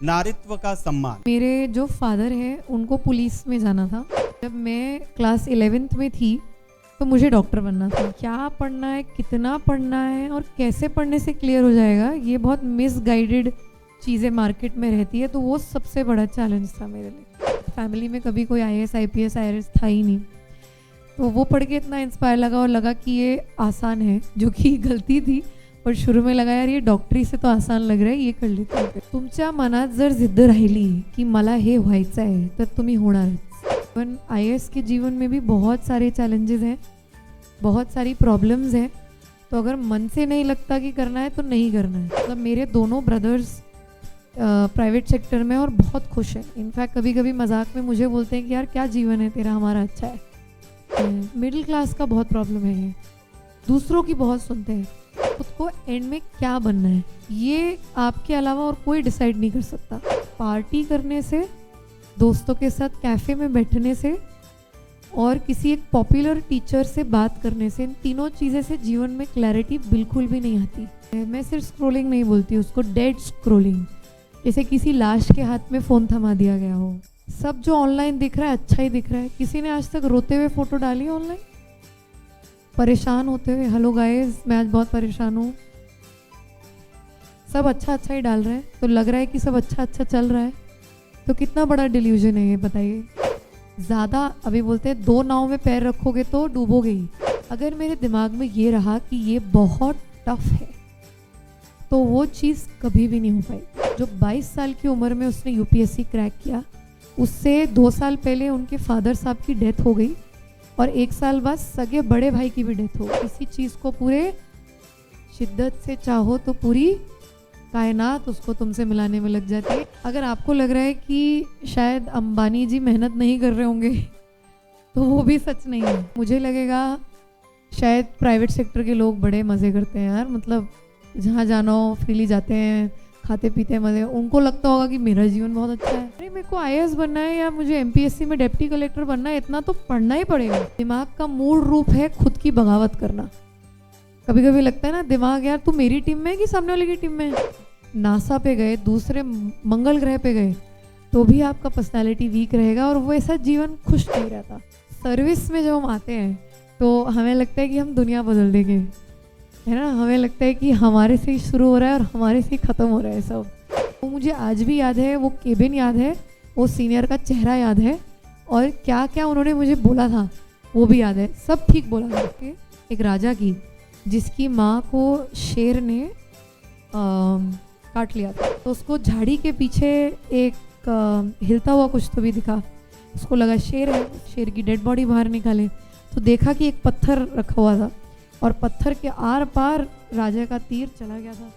नारित्व का सम्मान। मेरे जो फादर हैं उनको पुलिस में जाना था। जब मैं क्लास 11th में थी तो मुझे डॉक्टर बनना था। क्या पढ़ना है, कितना पढ़ना है और कैसे पढ़ने से क्लियर हो जाएगा, ये बहुत मिसगाइडेड चीज़ें मार्केट में रहती है। तो वो सबसे बड़ा चैलेंज था मेरे लिए। फैमिली में कभी कोई IAS IPS IRS था ही नहीं, तो वो पढ़ के इतना इंस्पायर लगा और लगा कि ये आसान है, जो कि गलती थी। पर शुरू में लगा यार ये डॉक्टरी से तो आसान लग रहा है, ये कर लेते हैं। तुमच्या मनात जर जिद्द राहिली की मला हे व्हायचं आहे तर तुम्ही होणारच। पण IAS के जीवन में भी बहुत सारे चैलेंजेस हैं, बहुत सारी प्रॉब्लम्स हैं। तो अगर मन से नहीं लगता कि करना है तो नहीं करना है। मतलब मेरे दोनों ब्रदर्स प्राइवेट सेक्टर में और बहुत खुश हैं। इनफैक्ट कभी कभी मजाक में मुझे बोलते हैं कि यार क्या जीवन है तेरा, हमारा अच्छा है। मिडिल क्लास का बहुत प्रॉब्लम है ये, दूसरों की बहुत सुनते हैं। खुद को एंड में क्या बनना है ये आपके अलावा और कोई डिसाइड नहीं कर सकता। पार्टी करने से, दोस्तों के साथ कैफ़े में बैठने से और किसी एक पॉपुलर टीचर से बात करने से, इन तीनों चीज़ें से जीवन में क्लैरिटी बिल्कुल भी नहीं आती। मैं सिर्फ स्क्रोलिंग नहीं बोलती उसको, डेड स्क्रोलिंग, जैसे किसी लाश के हाथ में फ़ोन थमा दिया गया हो। सब जो ऑनलाइन दिख रहा है अच्छा ही दिख रहा है। किसी ने आज तक रोते हुए फ़ोटो डाली ऑनलाइन, परेशान होते हुए? हेलो गाइस, मैं आज बहुत परेशान हूँ। सब अच्छा अच्छा ही डाल रहे हैं, तो लग रहा है कि सब अच्छा अच्छा चल रहा है। तो कितना बड़ा डिल्यूजन है ये, बताइए। ज़्यादा अभी बोलते हैं 2 नाव में पैर रखोगे तो डूबोगे ही। अगर मेरे दिमाग में ये रहा कि ये बहुत टफ है तो वो चीज़ कभी भी नहीं हो पाई। जो 22 साल की उम्र में उसने UPSC क्रैक किया, उससे 2 साल पहले उनके फादर साहब की डेथ हो गई और 1 साल बाद सगे बड़े भाई की भी डेथ हो गई। किसी चीज़ को पूरे शिद्दत से चाहो तो पूरी कायनात उसको तुमसे मिलाने में लग जाती है। अगर आपको लग रहा है कि शायद अंबानी जी मेहनत नहीं कर रहे होंगे तो वो भी सच नहीं है। मुझे लगेगा शायद प्राइवेट सेक्टर के लोग बड़े मज़े करते हैं यार, मतलब जहाँ जाना हो फ्रीली जाते हैं, खाते पीते हैं मज़े। उनको लगता होगा कि मेरा जीवन बहुत अच्छा है। अरे मेरे को IAS बनना है या मुझे MPSC में डिप्टी कलेक्टर बनना है, इतना तो पढ़ना ही पड़ेगा। दिमाग का मूल रूप है खुद की बगावत करना। कभी कभी लगता है ना दिमाग, यार तू मेरी टीम में है कि सामने वाले की टीम में है। नासा पे गए, दूसरे मंगल ग्रह पे गए, तो भी आपका पर्सनालिटी वीक रहेगा और वो ऐसा जीवन खुश नहीं रहता। सर्विस में जब हम आते हैं तो हमें लगता है कि हम दुनिया बदल देंगे, है ना। हमें लगता है कि हमारे से ही शुरू हो रहा है और हमारे से ही ख़त्म हो रहा है सब। वो मुझे आज भी याद है, वो केबिन याद है, वो सीनियर का चेहरा याद है और क्या क्या उन्होंने मुझे बोला था वो भी याद है। सब ठीक बोला था। एक राजा की जिसकी माँ को शेर ने काट लिया था, तो उसको झाड़ी के पीछे एक हिलता हुआ कुछ तो भी दिखा। उसको लगा शेर है, शेर की डेड बॉडी बाहर निकाले तो देखा कि एक पत्थर रखा हुआ था और पत्थर के आर पार राजा का तीर चला गया था।